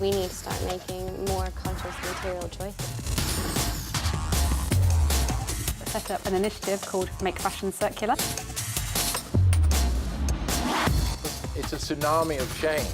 we need to start making more conscious material choices. I set up an initiative called Make Fashion Circular. It's a tsunami of change.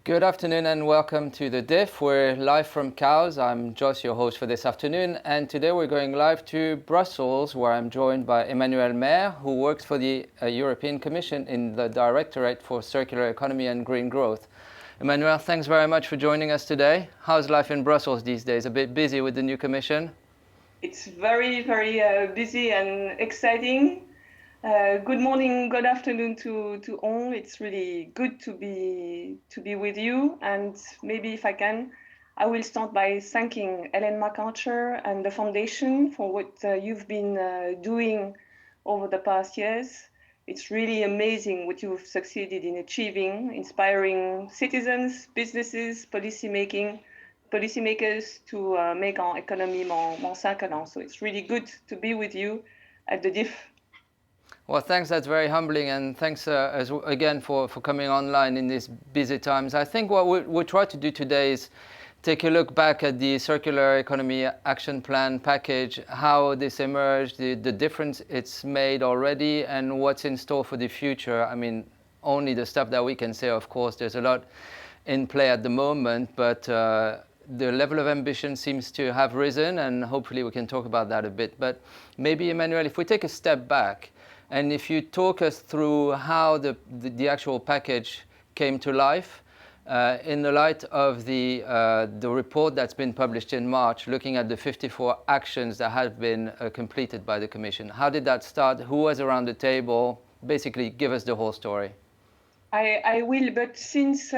Good afternoon and welcome to the Diff. We're live from Cowes. I'm Joss, your host for this afternoon, and today we're going live to Brussels, where I'm joined by Emmanuel Maire, who works for the European Commission in the Directorate for Circular Economy and Green Growth. Emmanuel, thanks very much for joining us today. How's life in Brussels these days? A bit busy with the new Commission? It's very, very busy and exciting. Good morning, good afternoon to all. It's really good to be with you. And maybe if I can, I will start by thanking MacArthur and the Foundation for what you've been doing over the past years. It's really amazing what you've succeeded in achieving, inspiring citizens, businesses, policymakers to make our economy more circular. So it's really good to be with you at the Diff. Well, thanks. That's very humbling, and thanks again for coming online in these busy times. I think what we'll try to do today is take a look back at the Circular Economy Action Plan package, how this emerged, the difference it's made already, and what's in store for the future. I mean, only the stuff that we can say, of course. There's a lot in play at the moment, but the level of ambition seems to have risen, and hopefully we can talk about that a bit. But maybe, Emmanuel, if we take a step back, and if you talk us through how the actual package came to life, in the light of the report that's been published in March, looking at the 54 actions that have been completed by the Commission. How did that start? Who was around the table? Basically, give us the whole story. I will, but since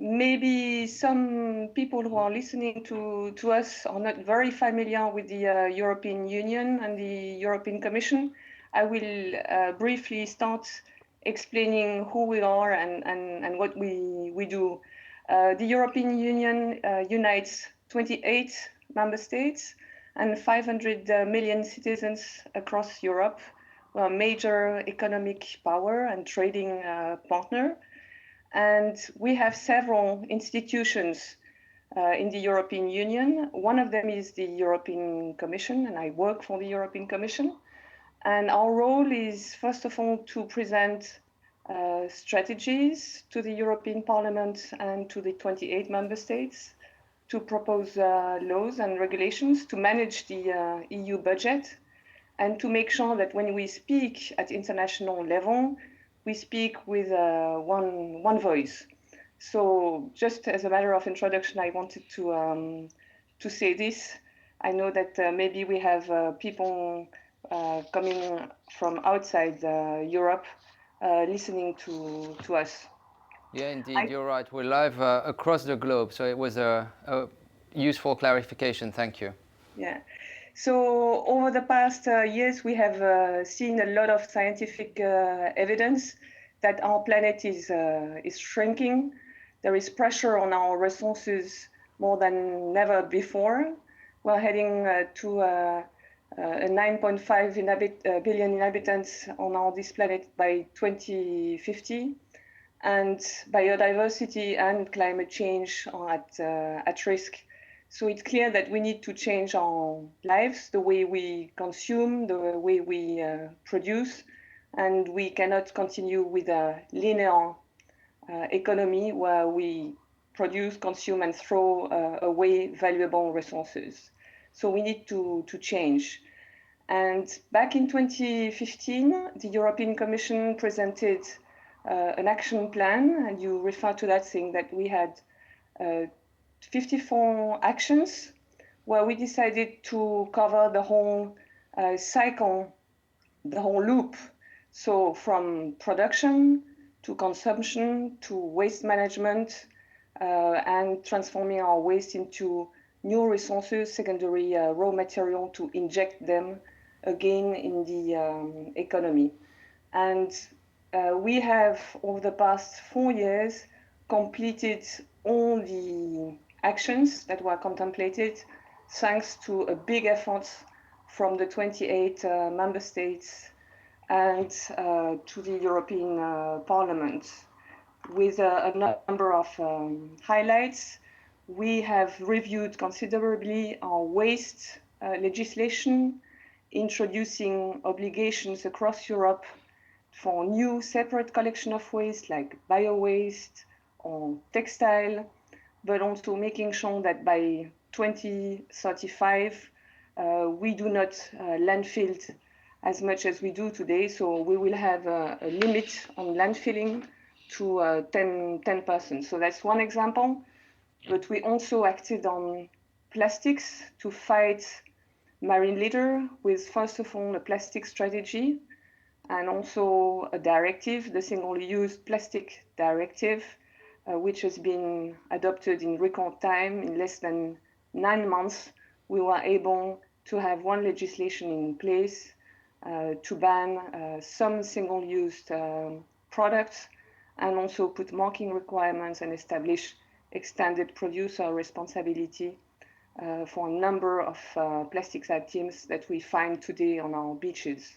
maybe some people who are listening to us are not very familiar with the European Union and the European Commission, I will briefly start explaining who we are and what we do. The European Union unites 28 member states and 500 million citizens across Europe. We're a major economic power and trading partner. And we have several institutions in the European Union. One of them is the European Commission, and I work for the European Commission. And our role is, first of all, to present strategies to the European Parliament and to the 28 member states, to propose laws and regulations, to manage the EU budget, and to make sure that when we speak at international level, we speak with one voice. So just as a matter of introduction, I wanted to say this. I know that maybe we have people coming from outside Europe listening to us. Yeah, indeed, you're right. We're live across the globe, so it was a useful clarification. Thank you. Yeah. So over the past years, we have seen a lot of scientific evidence that our planet is shrinking. There is pressure on our resources more than never before. We're heading to a 9.5 billion inhabitants on this planet by 2050, and biodiversity and climate change are at risk. So it's clear that we need to change our lives, the way we consume, the way we produce, and we cannot continue with a linear economy where we produce, consume, and throw away valuable resources. So we need to change. And back in 2015, the European Commission presented an action plan, and you refer to that saying that we had 54 actions where we decided to cover the whole cycle, the whole loop. So from production to consumption to waste management and transforming our waste into new resources, secondary raw material to inject them again in the economy. And we have, over the past 4 years, completed all the actions that were contemplated thanks to a big effort from the 28 member states and to the European Parliament. With a number of highlights, we have reviewed considerably our waste legislation, introducing obligations across Europe for new separate collection of waste like bio-waste or textile, but also making sure that by 2035 we do not landfill as much as we do today. So we will have a limit on landfilling to 10%. So that's one example. But we also acted on plastics to fight marine litter with, first of all, a plastic strategy and also a directive, the Single-Use Plastic Directive, which has been adopted in record time. In less than 9 months, we were able to have one legislation in place to ban some single-use products and also put marking requirements and establish extended producer responsibility for a number of plastics items that we find today on our beaches.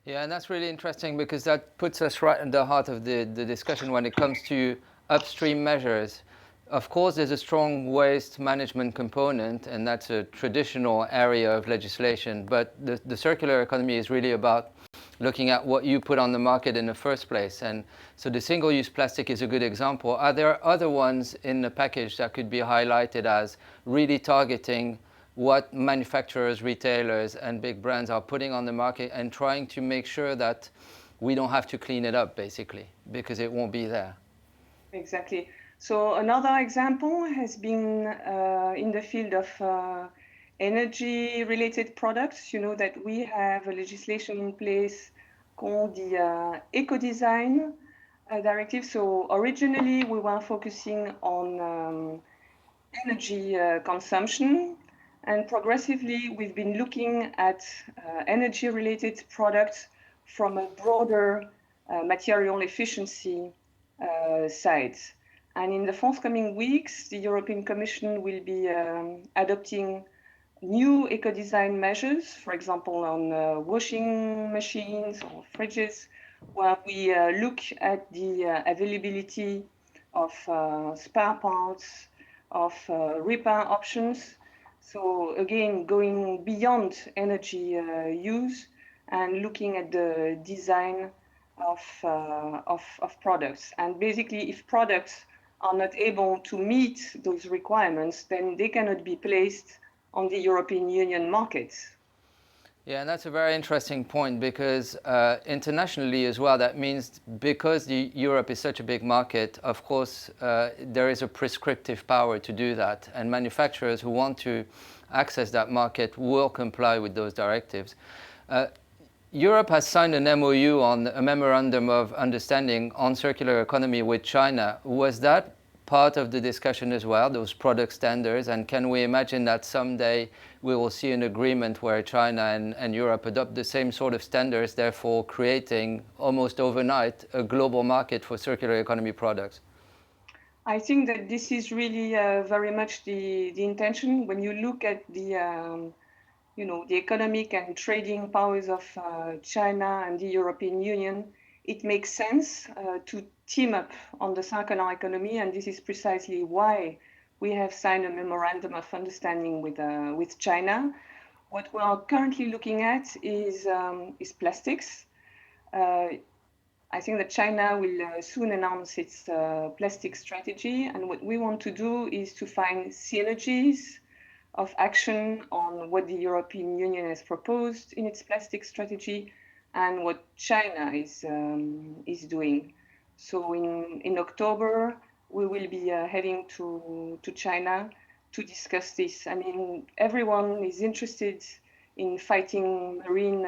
Yeah, and that's really interesting because that puts us right at the heart of the discussion when it comes to upstream measures. Of course, there's a strong waste management component, and that's a traditional area of legislation, but the circular economy is really about looking at what you put on the market in the first place. And so the single-use plastic is a good example. Are there other ones in the package that could be highlighted as really targeting what manufacturers, retailers, and big brands are putting on the market and trying to make sure that we don't have to clean it up, basically, because it won't be there? Exactly. So another example has been in the field of energy-related products. You know that we have a legislation in place called the Ecodesign directive. So originally we were focusing on energy consumption, and progressively we've been looking at energy-related products from a broader material efficiency side. And in the forthcoming weeks, the European Commission will be adopting new eco-design measures, for example, on washing machines or fridges, where we look at the availability of spare parts, of repair options. So again, going beyond energy use and looking at the design of products. And basically, if products are not able to meet those requirements, then they cannot be placed on the European Union markets. Yeah, and that's a very interesting point because internationally as well, that means because Europe is such a big market, of course, there is a prescriptive power to do that. And manufacturers who want to access that market will comply with those directives. Europe has signed an MOU on a memorandum of understanding on circular economy with China. Was that part of the discussion as well, those product standards? And can we imagine that someday we will see an agreement where China and Europe adopt the same sort of standards, therefore creating almost overnight a global market for circular economy products? I think that this is really very much the intention. When you look at the the economic and trading powers of China and the European Union, it makes sense to team up on the circular economy, and this is precisely why we have signed a memorandum of understanding with China. What we are currently looking at is plastics. I think that China will soon announce its plastic strategy, and what we want to do is to find synergies of action on what the European Union has proposed in its plastic strategy and what China is doing. So in October, we will be heading to China to discuss this. I mean, everyone is interested in fighting marine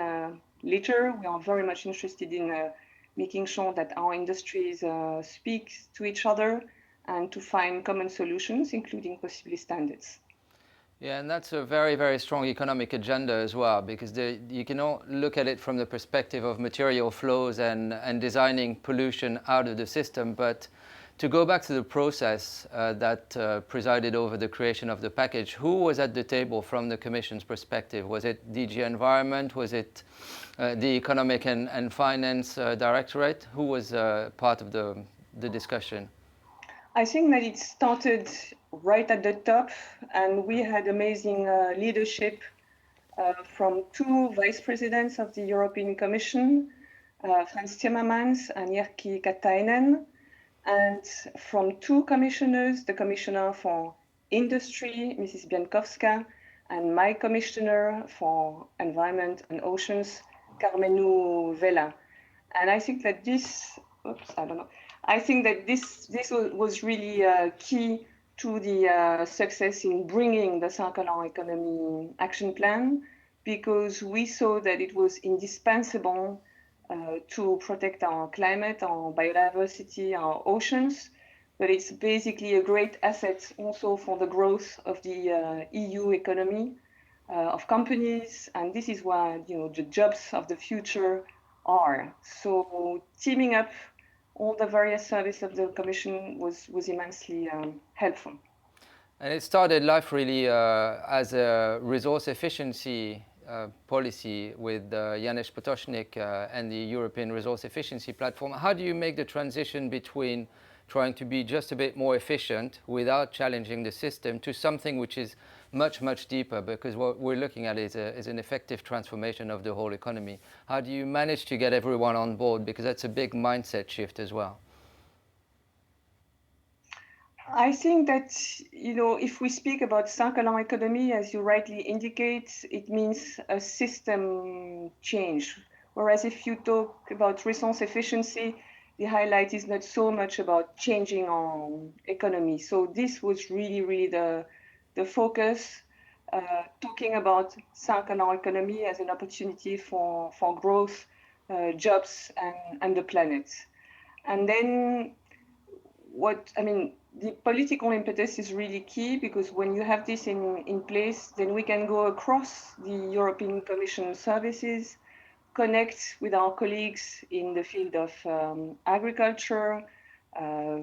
litter. We are very much interested in making sure that our industries speak to each other and to find common solutions, including possibly standards. Yeah, and that's a very, very strong economic agenda as well, because you cannot look at it from the perspective of material flows and designing pollution out of the system, but To go back to the process that presided over the creation of the package, who was at the table from the Commission's perspective? Was it DG Environment? Was it the Economic and Finance Directorate? Who was part of the discussion? I think that it started right at the top, and we had amazing leadership from two vice presidents of the European Commission, Frans Timmermans and Jyrki Katainen, and from two commissioners, the Commissioner for Industry, Mrs. Bienkowska, and my Commissioner for Environment and Oceans, Carmenu Vela. And I think that this, I think that this was really key to the success in bringing the circular economy action plan, because we saw that it was indispensable to protect our climate, our biodiversity, our oceans, but it's basically a great asset also for the growth of the EU economy, of companies, and this is where the jobs of the future are. So teaming up all the various services of the Commission was immensely helpful. And it started life really as a resource efficiency policy with Janusz Potocznik and the European Resource Efficiency Platform. How do you make the transition between trying to be just a bit more efficient without challenging the system to something which is much, much deeper? Because what we're looking at is an effective transformation of the whole economy. How do you manage to get everyone on board? Because that's a big mindset shift as well. I think that, if we speak about circular economy, as you rightly indicate, it means a system change. Whereas if you talk about resource efficiency, the highlight is not so much about changing our economy. So this was really the focus, talking about circular economy as an opportunity for growth, jobs, and the planet. And then the political impetus is really key, because when you have this in place, then we can go across the European Commission services, connect with our colleagues in the field of agriculture,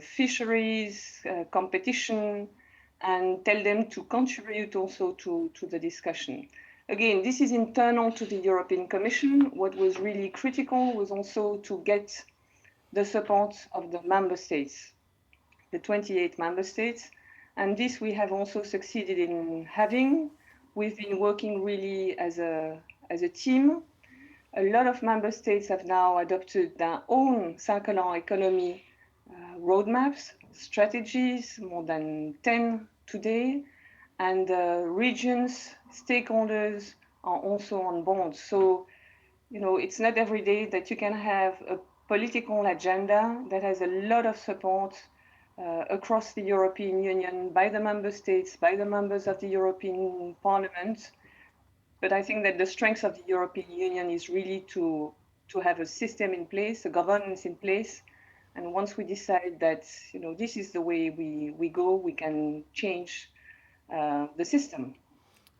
fisheries, competition, and tell them to contribute also to the discussion. Again, this is internal to the European Commission. What was really critical was also to get the support of the member states, the 28 member states, and this we have also succeeded in having. We've been working really as a team. A lot of member states have now adopted their own circular economy roadmaps, strategies, more than 10 today, and regions, stakeholders are also on board. So, it's not every day that you can have a political agenda that has a lot of support across the European Union by the member states, by the members of the European Parliament. But I think that the strength of the European Union is really to have a system in place, a governance in place. And once we decide that, this is the way we go, we can change the system.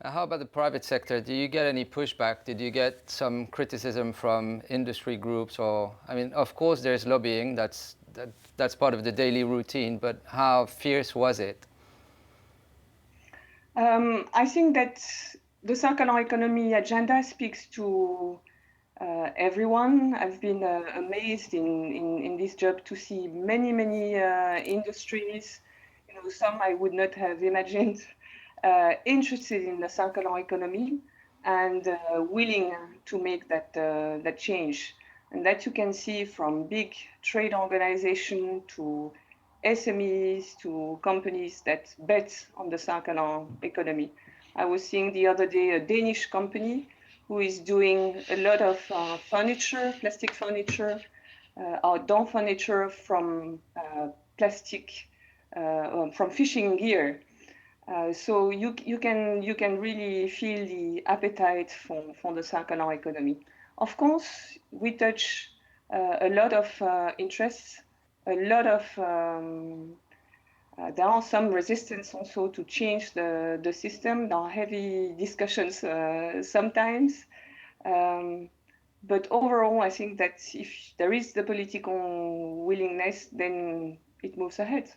How about the private sector? Do you get any pushback? Did you get some criticism from industry groups? Or, of course there's lobbying, that's part of the daily routine, but how fierce was it? I think that the circular economy agenda speaks to everyone. I've been amazed in this job to see many industries, some I would not have imagined, interested in the circular economy and willing to make that change. And that you can see from big trade organizations to SMEs to companies that bet on the circular economy. I was seeing the other day a Danish company who is doing a lot of furniture, plastic furniture, outdoor furniture from plastic, from fishing gear. So you can really feel the appetite for the circular economy. Of course, we touch a lot of interests, a lot of there are some resistance also to change the system. There are heavy discussions sometimes. But overall, I think that if there is the political willingness, then it moves ahead.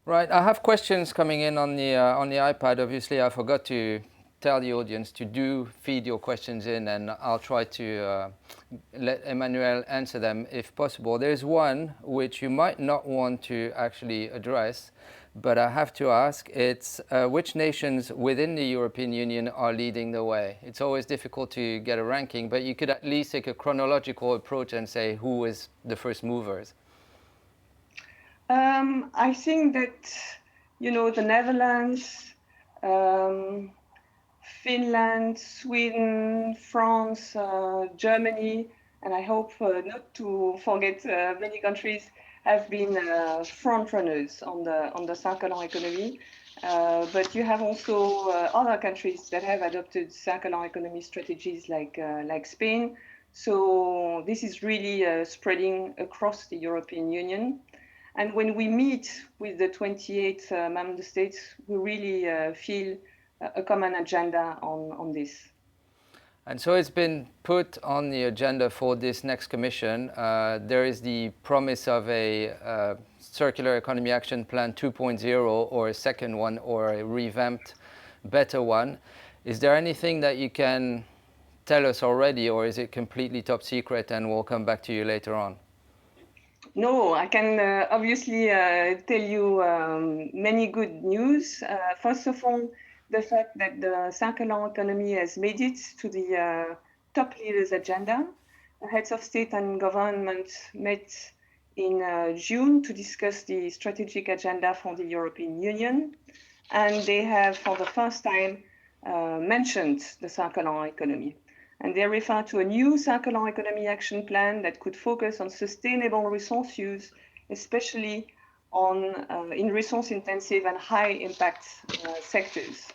Right, I have questions coming in on the iPad. Obviously, I forgot to tell the audience to do feed your questions in, and I'll try to let Emmanuel answer them if possible. There's one which you might not want to actually address, but I have to ask. It's which nations within the European Union are leading the way? It's always difficult to get a ranking, but you could at least take a chronological approach and say who is the first movers. I think that, the Netherlands, Finland, Sweden, France, Germany, and I hope not to forget many countries have been front runners on the circular economy. But you have also other countries that have adopted circular economy strategies like Spain. So this is really spreading across the European Union. And when we meet with the 28 member states, we really feel a common agenda on this. And so it's been put on the agenda for this next commission. There is the promise of a Circular Economy Action Plan 2.0 or a second one or a revamped, better one. Is there anything that you can tell us already, or is it completely top secret and we'll come back to you later on? No, I can obviously tell you many good news. First of all, the fact that the circular economy has made it to the top leaders' agenda. The heads of state and government met in June to discuss the strategic agenda for the European Union. And they have, for the first time, mentioned the circular economy. And they refer to a new circular economy action plan that could focus on sustainable resource use, especially in resource-intensive and high-impact sectors.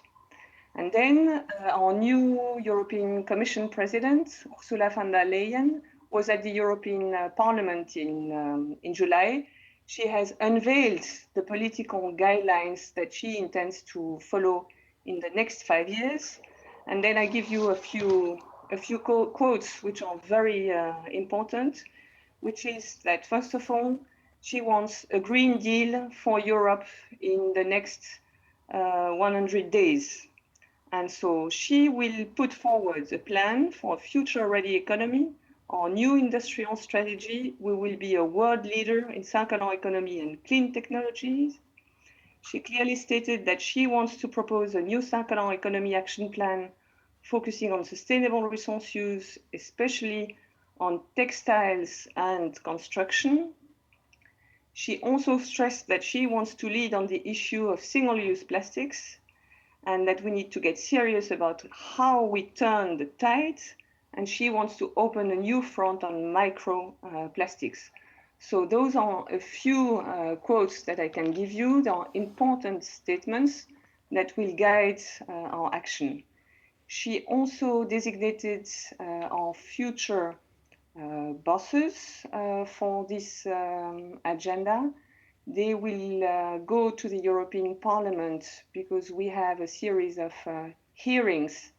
And then our new European Commission President, Ursula von der Leyen, was at the European Parliament in July. She has unveiled the political guidelines that she intends to follow in the next 5 years. And then I give you a few quotes which are very important, which is that, first of all, she wants a Green Deal for Europe in the next 100 days. And so she will put forward a plan for a future-ready economy, our new industrial strategy. We will be a world leader in circular economy and clean technologies. She clearly stated that she wants to propose a new circular economy action plan focusing on sustainable resource use, especially on textiles and construction. She also stressed that she wants to lead on the issue of single-use plastics and that we need to get serious about how we turn the tide, and she wants to open a new front on microplastics. So those are a few quotes that I can give you. They are important statements that will guide our action. She also designated our future bosses for this agenda. They will go to the European Parliament because we have a series of hearings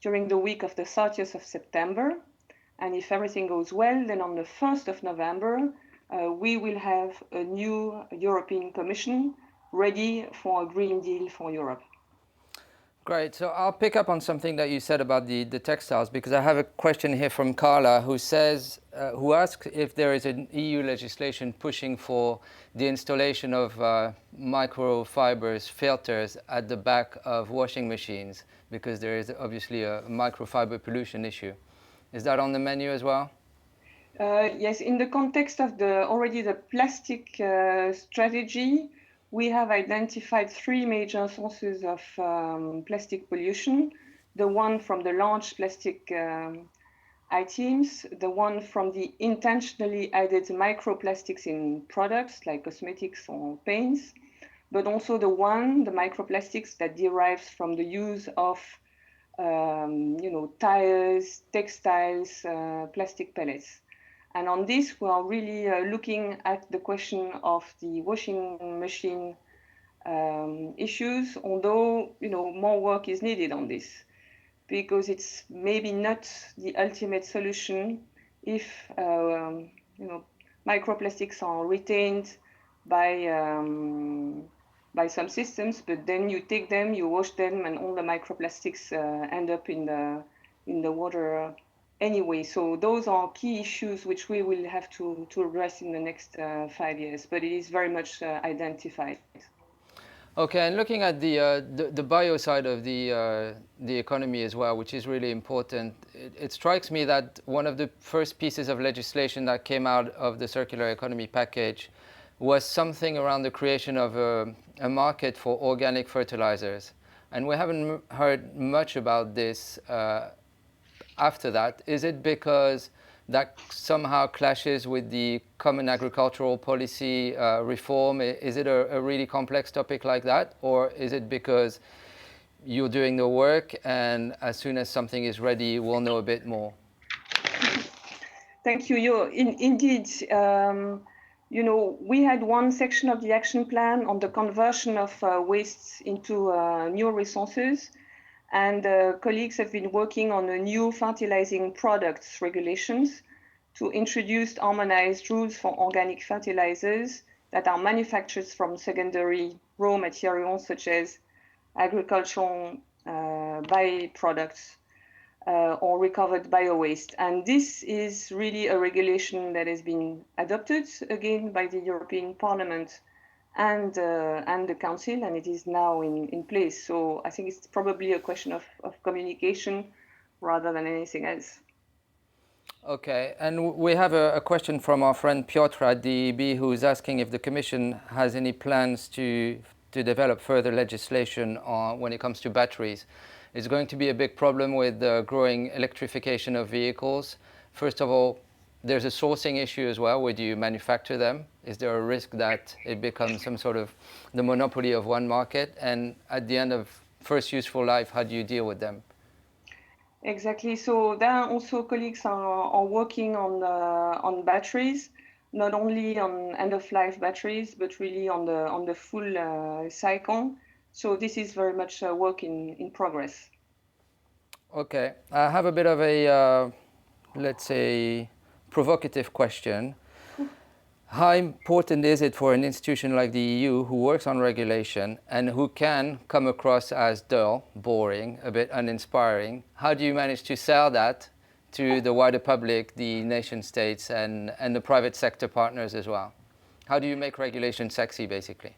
during the week of the 30th of September. And if everything goes well, then on the 1st of November, we will have a new European Commission ready for a Green Deal for Europe. Great. So I'll pick up on something that you said about the textiles, because I have a question here from Carla who says, who asks if there is an EU legislation pushing for the installation of microfibers filters at the back of washing machines, because there is obviously a microfiber pollution issue. Is that on the menu as well? Yes, in the context of the plastic strategy, we have identified 3 major sources of plastic pollution. The one from the large plastic items, the one from the intentionally added microplastics in products like cosmetics or paints, but also the microplastics that derives from the use of tires, textiles, plastic pellets. And on this, we are really looking at the question of the washing machine issues, although more work is needed on this, because it's maybe not the ultimate solution if microplastics are retained by some systems, but then you take them, you wash them, and all the microplastics end up in the water anyway. So those are key issues which we will have to address in the next 5 years, but it is very much identified. Okay, and looking at the bio side of the economy as well, which is really important, it strikes me that one of the first pieces of legislation that came out of the circular economy package was something around the creation of a market for organic fertilizers. And we haven't heard much about this after that. Is it because that somehow clashes with the common agricultural policy reform? Is it a really complex topic like that? Or is it because you're doing the work and as soon as something is ready, we'll know a bit more? Thank you. Indeed, we had one section of the action plan on the conversion of wastes into new resources. And colleagues have been working on a new fertilizing products regulations to introduce harmonized rules for organic fertilizers that are manufactured from secondary raw materials such as agricultural byproducts or recovered bio-waste. And this is really a regulation that has been adopted again by the European Parliament and the Council, and it is now in place. So I think it's probably a question of communication rather than anything else. Okay, and we have a question from our friend Piotr at the EIB, who is asking if the Commission has any plans to develop further legislation when it comes to batteries. It's going to be a big problem with the growing electrification of vehicles. First of all, there's a sourcing issue as well. Where do you manufacture them? Is there a risk that it becomes some sort of the monopoly of one market? And at the end of first useful life, how do you deal with them? Exactly. So there are also colleagues are working on batteries, not only on end-of-life batteries, but really on the full cycle. So this is very much work in progress. Okay, I have a bit of a, let's say, provocative question. How important is it for an institution like the EU, who works on regulation and who can come across as dull, boring, a bit uninspiring? How do you manage to sell that to the wider public, the nation states, and the private sector partners as well? How do you make regulation sexy, basically?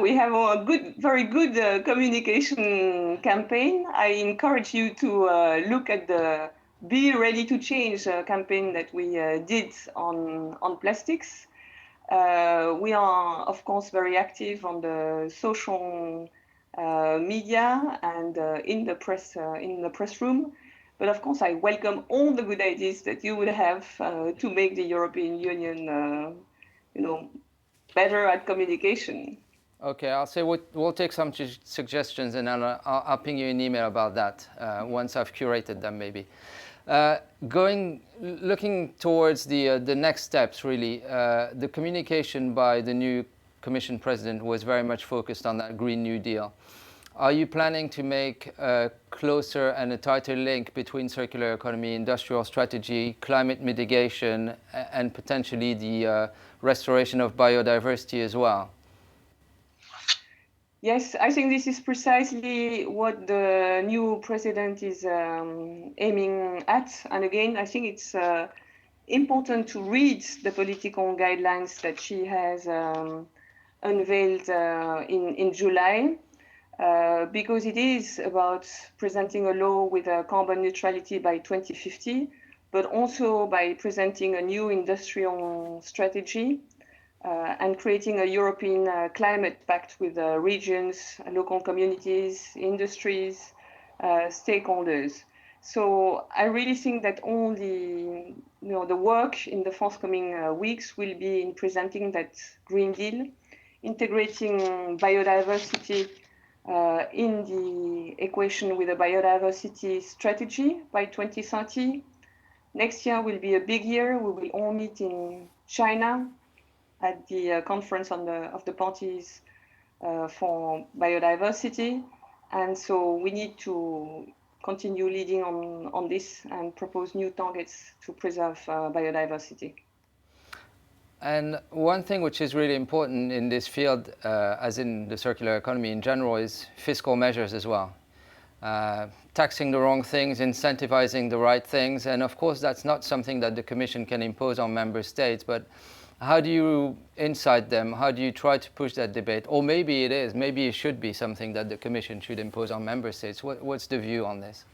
We have a very good communication campaign. I encourage you to look at the Be Ready to Change campaign that we did on plastics. We are, of course, very active on the social media and in the press room. But of course, I welcome all the good ideas that you would have to make the European Union, better at communication. Okay, I'll say we'll take some suggestions and I'll ping you an email about that once I've curated them, maybe. Looking towards the next steps, really, the communication by the new Commission President was very much focused on that Green New Deal. Are you planning to make a closer and a tighter link between circular economy, industrial strategy, climate mitigation, and potentially the restoration of biodiversity as well? Yes, I think this is precisely what the new president is aiming at. And again, I think it's important to read the political guidelines that she has unveiled in July, because it is about presenting a law with carbon neutrality by 2050, but also by presenting a new industrial strategy and creating a European climate pact with regions, local communities, industries, stakeholders. So I really think that all the work in the forthcoming weeks will be in presenting that Green Deal, integrating biodiversity in the equation with a biodiversity strategy by 2030. Next year will be a big year. We will all meet in China at the conference of the parties for biodiversity. And so we need to continue leading on this and propose new targets to preserve biodiversity. And one thing which is really important in this field, as in the circular economy in general, is fiscal measures as well. Taxing the wrong things, incentivizing the right things, and of course that's not something that the Commission can impose on member states, but how do you incite them? How do you try to push that debate? Or maybe it is, maybe it should be something that the Commission should impose on member states. What's the view on this?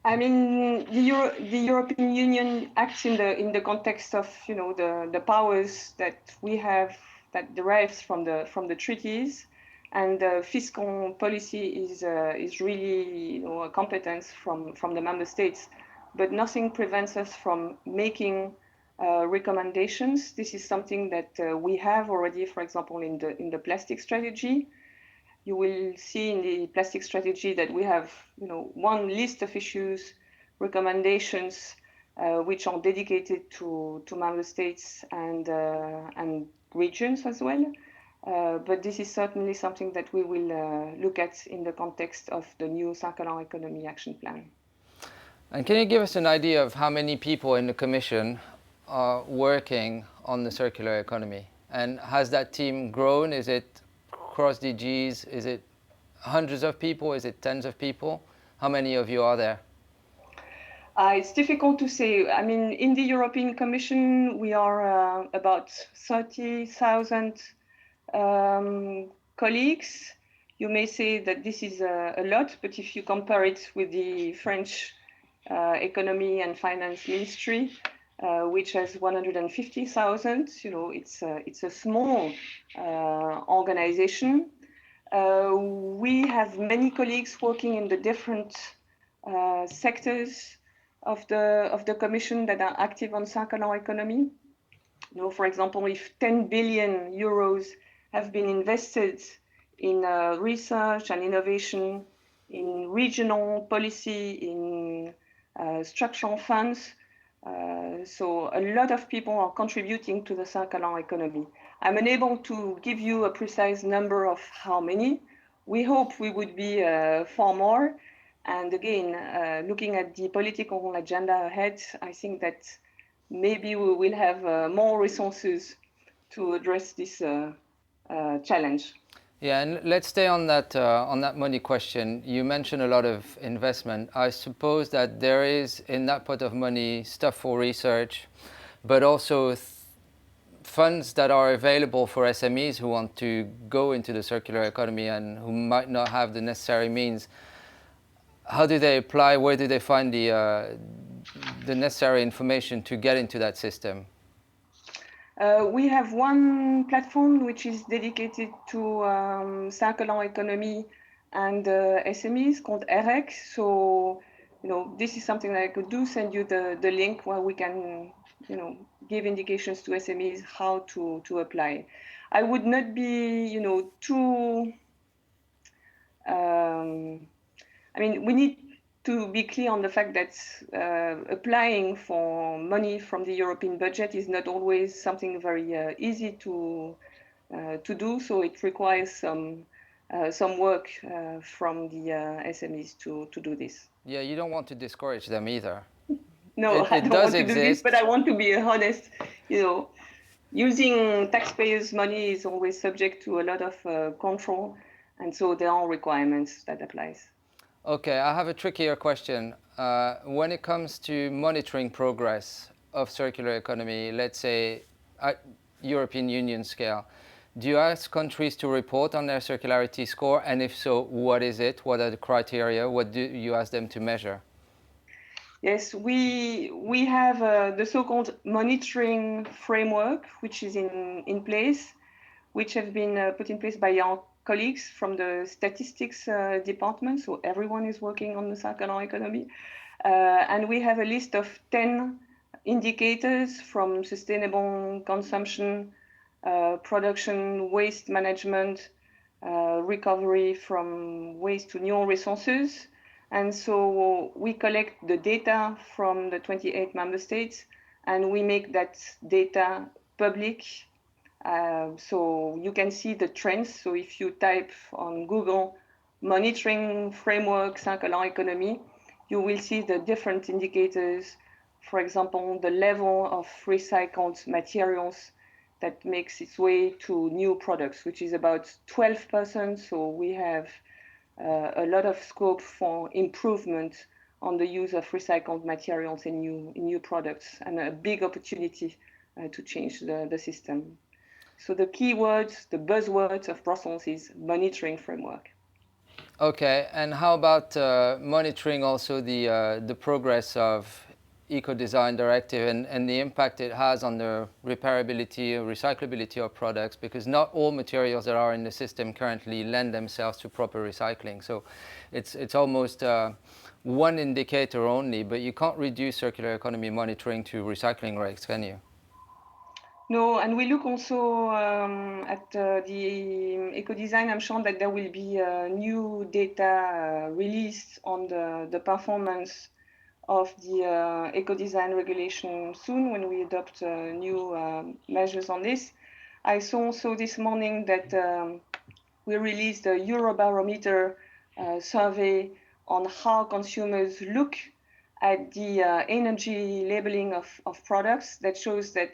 I mean, the European Union acts in the context of the powers that we have that derives from the treaties, and fiscal policy is really a competence from the member states, but nothing prevents us from making recommendations. This is something that we have already, for example, in the plastic strategy. You will see in the plastic strategy that we have, one list of issues, recommendations, which are dedicated to member states and regions as well. But this is certainly something that we will look at in the context of the new Circular Economy Action Plan. And can you give us an idea of how many people in the Commission are working on the circular economy? And has that team grown? Is it across DGs? Is it hundreds of people? Is it tens of people? How many of you are there? It's difficult to say. I mean, in the European Commission, we are about 30,000 colleagues. You may say that this is a lot, but if you compare it with the French Economy and Finance Ministry, which has 150,000, it's a small organization. We have many colleagues working in the different sectors of the Commission that are active on circular economy. For example, if 10 billion euros have been invested in research and innovation, in regional policy, in structural funds, so a lot of people are contributing to the circular economy. I'm unable to give you a precise number of how many. We hope we would be far more. And again, looking at the political agenda ahead, I think that maybe we will have more resources to address this challenge. Yeah, and let's stay on that money question. You mentioned a lot of investment. I suppose that there is in that pot of money stuff for research, but also funds that are available for SMEs who want to go into the circular economy and who might not have the necessary means. How do they apply? Where do they find the necessary information to get into that system? We have one platform which is dedicated to circular economy and SMEs called hereof. So, this is something that I could do, send you the link where we can, give indications to SMEs how to apply. I would not be, too, I mean, we need to be clear on the fact that applying for money from the European budget is not always something very easy to do. So it requires some work from the SMEs to do this. Yeah, you don't want to discourage them either. No, I don't want to do this, but I want to be honest. Using taxpayers' money is always subject to a lot of control, and so there are requirements that applies. Okay, I have a trickier question. When it comes to monitoring progress of circular economy, let's say at European Union scale, do you ask countries to report on their circularity score? And if so, what is it? What are the criteria? What do you ask them to measure? Yes, we have the so-called monitoring framework, which is in place, which have been put in place by our colleagues from the statistics department. So everyone is working on the circular economy. And we have a list of 10 indicators from sustainable consumption, production, waste management, recovery from waste to new resources. And so we collect the data from the 28 member states, and we make that data public. So you can see the trends. So if you type on Google monitoring framework circular economy, you will see the different indicators for example, the level of recycled materials that makes its way to new products, which is about 12%. So we have a lot of scope for improvement on the use of recycled materials in new products, and a big opportunity to change the system. So the keywords, the buzzwords of Brussels is monitoring framework. Okay, and how about monitoring also the progress of Ecodesign directive and the impact it has on the repairability or recyclability of products, because not all materials that are in the system currently lend themselves to proper recycling. So it's almost one indicator only, but you can't reduce circular economy monitoring to recycling rates, can you? No, and we look also at the Ecodesign. I'm sure that there will be new data released on the performance of the Ecodesign regulation soon when we adopt new measures on this. I saw also this morning that we released a Eurobarometer survey on how consumers look at the energy labeling of products, that shows that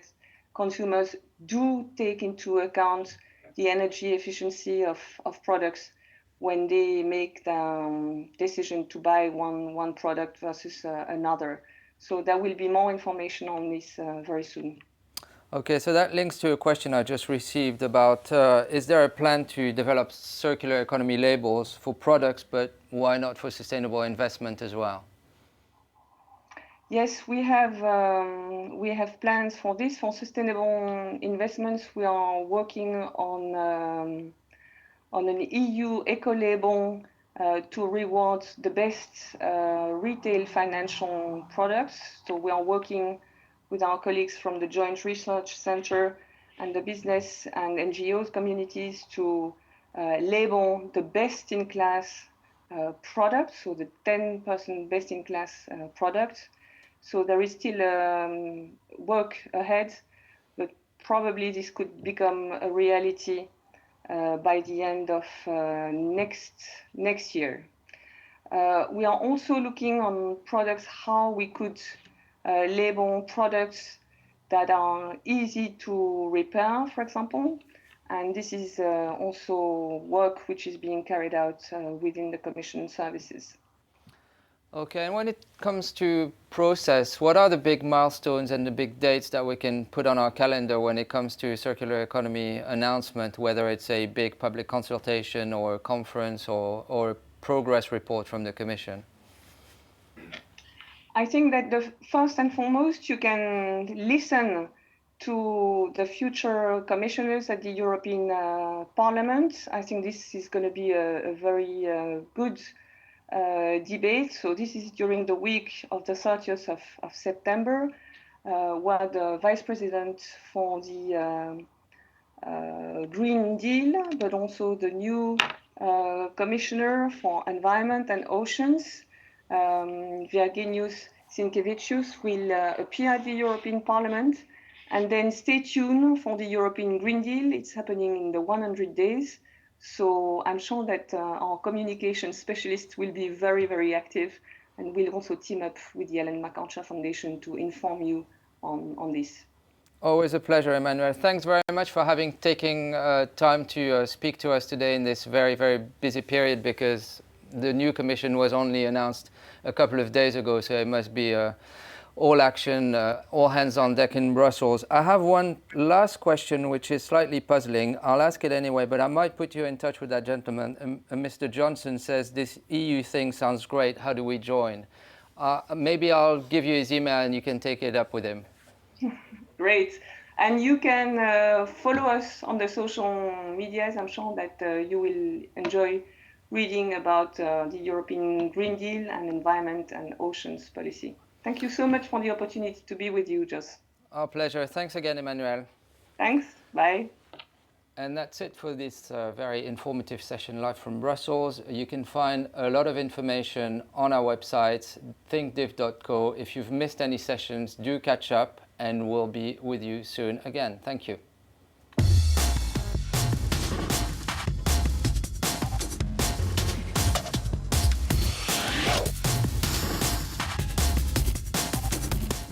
consumers do take into account the energy efficiency of products when they make the decision to buy one product versus another. So there will be more information on this very soon. Okay, so that links to a question I just received about, is there a plan to develop circular economy labels for products, but why not for sustainable investment as well? Yes, we have plans for this, for sustainable investments. We are working on an EU eco-label to reward the best retail financial products. So we are working with our colleagues from the Joint Research Center and the business and NGOs communities to label the best-in-class products, so the 10% best-in-class products. So there is still work ahead, but probably this could become a reality by the end of next year. We are also looking on products, how we could label products that are easy to repair, for example. And this is also work which is being carried out within the Commission services. Okay, and when it comes to process, what are the big milestones and the big dates that we can put on our calendar when it comes to circular economy announcement, whether it's a big public consultation or a conference or a progress report from the Commission? I think that the first and foremost, you can listen to the future commissioners at the European Parliament. I think this is going to be a very good debate. So this is during the week of the 30th of September, where the Vice President for the Green Deal, but also the new Commissioner for Environment and Oceans, Virginijus Sinkevicius, will appear at the European Parliament. And then stay tuned for the European Green Deal. It's happening in the 100 days. So I'm sure that our communication specialists will be very, very active, and will also team up with the Ellen MacArthur Foundation to inform you on this. Always a pleasure, Emmanuel. Thanks very much for taking time to speak to us today in this very, very busy period, because the new Commission was only announced a couple of days ago, so it must be all action, all hands on deck in Brussels. I have one last question which is slightly puzzling. I'll ask it anyway, but I might put you in touch with that gentleman. Mr. Johnson says, this EU thing sounds great, how do we join? Maybe I'll give you his email and you can take it up with him. Great. And you can follow us on the social medias. I'm sure that you will enjoy reading about the European Green Deal and environment and oceans policy. Thank you so much for the opportunity to be with you, Jos. Our pleasure. Thanks again, Emmanuel. Thanks. Bye. And that's it for this very informative session live from Brussels. You can find a lot of information on our website, thinkdiv.co. If you've missed any sessions, do catch up, and we'll be with you soon again. Thank you.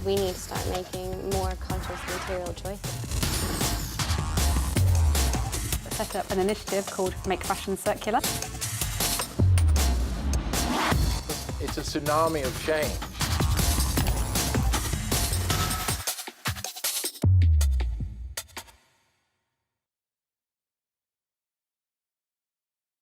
We need to start making more conscious material choices. Set up an initiative called Make Fashion Circular. It's a tsunami of change.